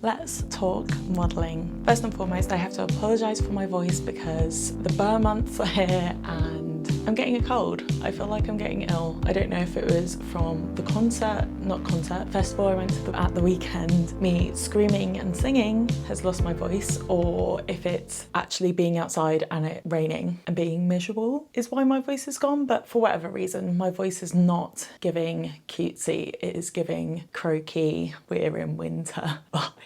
let's talk modelling. First and foremost, I have to apologise for my voice because the burr months are here and I'm getting a cold. I feel like I'm getting ill. I don't know if it was from the festival I went to at the weekend. Me screaming and singing has lost my voice, or if it's actually being outside and it raining and being miserable is why my voice is gone. But for whatever reason, my voice is not giving cutesy. It is giving croaky, we're in winter vibes.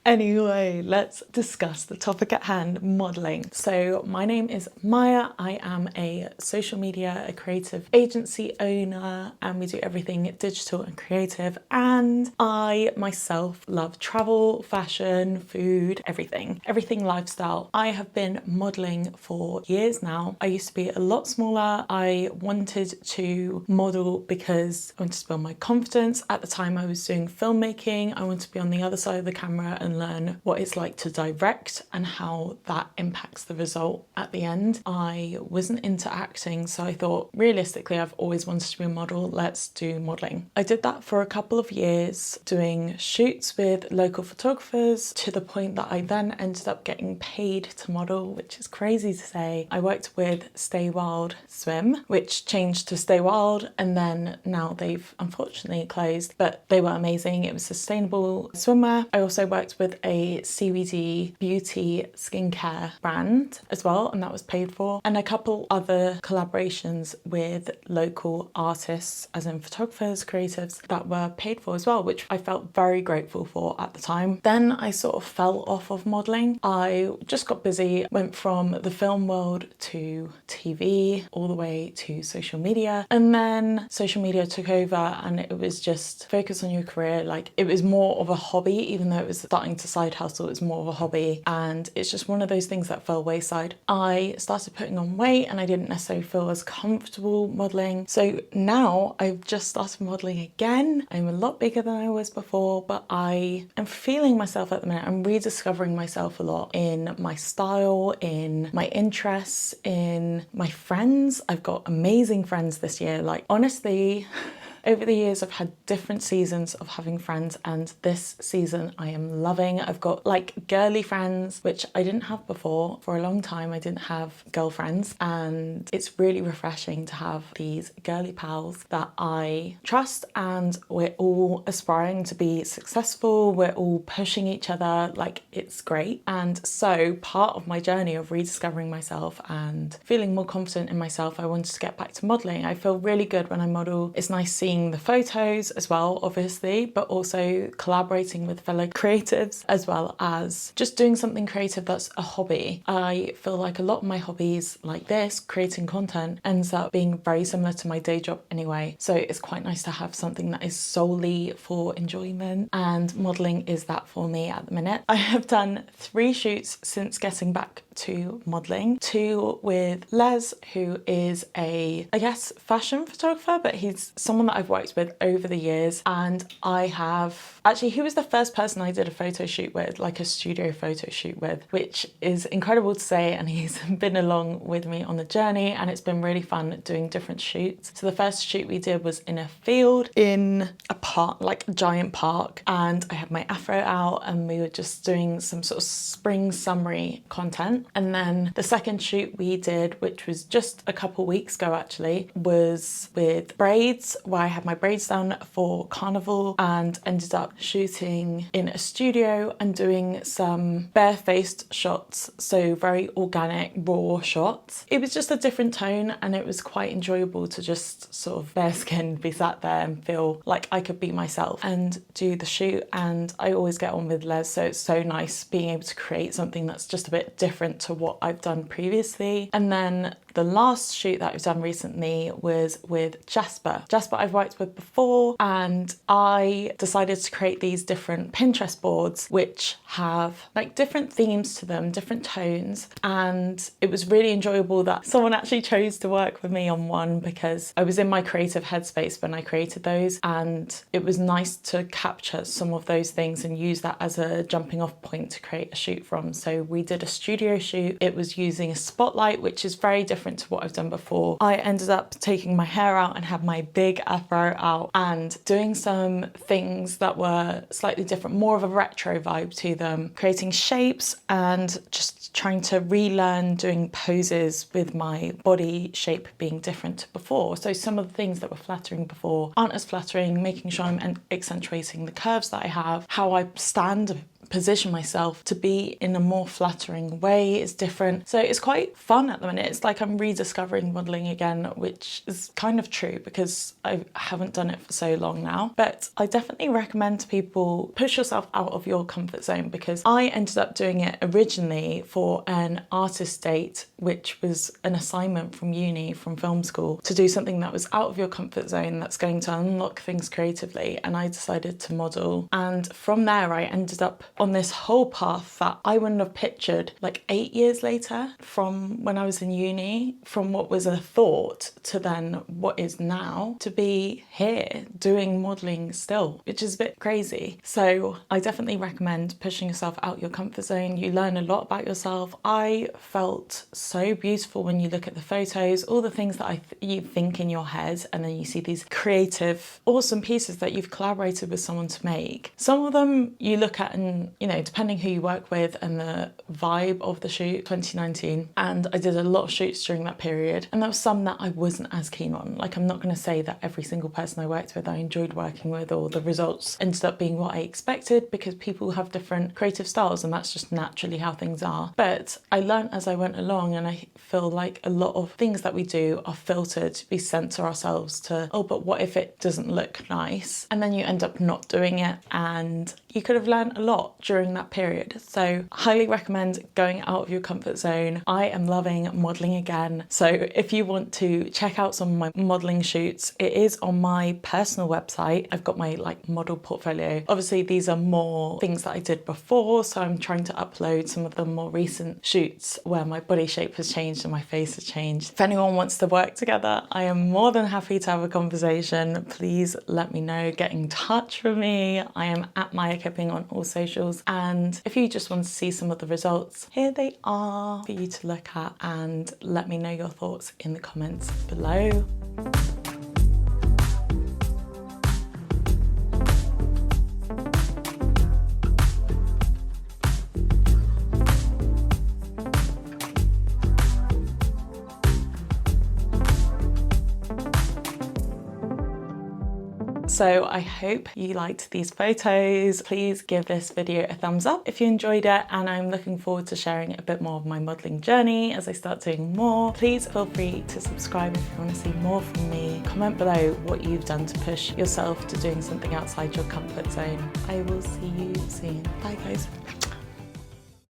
Anyway, let's discuss the topic at hand, modelling. So my name is Maya. I am a social media, a creative agency owner, and we do everything digital and creative. And I myself love travel, fashion, food, everything lifestyle. I have been modelling for years now. I used to be a lot smaller. I wanted to model because I wanted to build my confidence. At the time I was doing filmmaking. I wanted to be on the other side of the camera and learn what it's like to direct and how that impacts the result at the end. I wasn't into acting, so I thought realistically I've always wanted to be a model, let's do modelling. I did that for a couple of years, doing shoots with local photographers, to the point that I then ended up getting paid to model, which is crazy to say. I worked with Stay Wild Swim, which changed to Stay Wild, and then now they've unfortunately closed, but they were amazing. It was sustainable swimwear. I also worked with a CBD beauty skincare brand as well, and that was paid for, and a couple other collaborations with local artists, as in photographers, creatives, that were paid for as well, which I felt very grateful for at the time. Then I sort of fell off of modelling. I just got busy, went from the film world to TV, all the way to social media, and then social media took over and it was just focus on your career. Like, it was more of a hobby, even though it was starting to side hustle, it's more of a hobby, and it's just one of those things that fell wayside. I started putting on weight and I didn't necessarily feel as comfortable modelling, so now I've just started modelling again. I'm a lot bigger than I was before, but I am feeling myself at the minute. I'm rediscovering myself a lot in my style, in my interests, in my friends. I've got amazing friends this year. Like, honestly, over the years, I've had different seasons of having friends, and this season I am loving. I've got like girly friends, which I didn't have before. For a long time, I didn't have girlfriends, and it's really refreshing to have these girly pals that I trust, and we're all aspiring to be successful. We're all pushing each other, like, it's great. And so part of my journey of rediscovering myself and feeling more confident in myself, I wanted to get back to modelling. I feel really good when I model. It's nice seeing the photos as well, obviously, but also collaborating with fellow creatives, as well as just doing something creative that's a hobby. I feel like a lot of my hobbies, like this, creating content, ends up being very similar to my day job anyway. So it's quite nice to have something that is solely for enjoyment, and modelling is that for me at the minute. I have done 3 shoots since getting back to modelling. 2 with Les, who is a, I guess, fashion photographer, but he's someone that I've worked with over the years, and he was the first person I did a photo shoot with, like a studio photo shoot with, which is incredible to say, and he's been along with me on the journey, and it's been really fun doing different shoots. So the first shoot we did was in a field, in a park, like a giant park, and I had my afro out and we were just doing some sort of spring summery content. And then the second shoot we did, which was just a couple weeks ago actually, was with braids, where I had my braids done for carnival, and ended up shooting in a studio and doing some barefaced shots, so very organic, raw shots. It was just a different tone, and it was quite enjoyable to just sort of bare skinned be sat there and feel like I could be myself and do the shoot. And I always get on with Les, so it's so nice being able to create something that's just a bit different to what I've done previously. And then the last shoot that I've done recently was with Jasper. Jasper I've worked with before, and I decided to create these different Pinterest boards which have like different themes to them, different tones, and it was really enjoyable that someone actually chose to work with me on one, because I was in my creative headspace when I created those, and it was nice to capture some of those things and use that as a jumping off point to create a shoot from. So we did a studio shoot. It was using a spotlight, which is very different different to what I've done before. I ended up taking my hair out and had my big afro out and doing some things that were slightly different, more of a retro vibe to them, creating shapes and just trying to relearn doing poses with my body shape being different to before. So some of the things that were flattering before aren't as flattering, making sure I'm accentuating the curves that I have, how I stand, position myself to be in a more flattering way is different. So it's quite fun at the minute. It's like I'm rediscovering modelling again, which is kind of true because I haven't done it for so long now. But I definitely recommend to people, push yourself out of your comfort zone, because I ended up doing it originally for an artist date, which was an assignment from uni, from film school, to do something that was out of your comfort zone that's going to unlock things creatively. And I decided to model. And from there, I ended up on this whole path that I wouldn't have pictured like 8 years later, from when I was in uni, from what was a thought to then what is now, to be here doing modelling still, which is a bit crazy. So I definitely recommend pushing yourself out your comfort zone. You learn a lot about yourself. I felt so beautiful when you look at the photos, all the things that you think in your head, and then you see these creative, awesome pieces that you've collaborated with someone to make. Some of them you look at and, you know, depending who you work with and the vibe of the shoot, 2019, and I did a lot of shoots during that period, and there were some that I wasn't as keen on. Like, I'm not going to say that every single person I worked with I enjoyed working with, or the results ended up being what I expected, because people have different creative styles and that's just naturally how things are. But I learned as I went along, and I feel like a lot of things that we do are filtered to be sent to ourselves to, oh, but what if it doesn't look nice? And then you end up not doing it, and you could have learned a lot during that period. So highly recommend going out of your comfort zone. I am loving modelling again. So if you want to check out some of my modelling shoots, it is on my personal website. I've got my like model portfolio. Obviously these are more things that I did before, so I'm trying to upload some of the more recent shoots where my body shape has changed and my face has changed. If anyone wants to work together, I am more than happy to have a conversation. Please let me know, get in touch with me. I am at Maya Kipping on all socials, and if you just want to see some of the results, here they are for you to look at, and let me know your thoughts in the comments below. So I hope you liked these photos. Please give this video a thumbs up if you enjoyed it, and I'm looking forward to sharing a bit more of my modelling journey as I start doing more. Please feel free to subscribe if you want to see more from me. Comment below what you've done to push yourself to doing something outside your comfort zone. I will see you soon. Bye guys.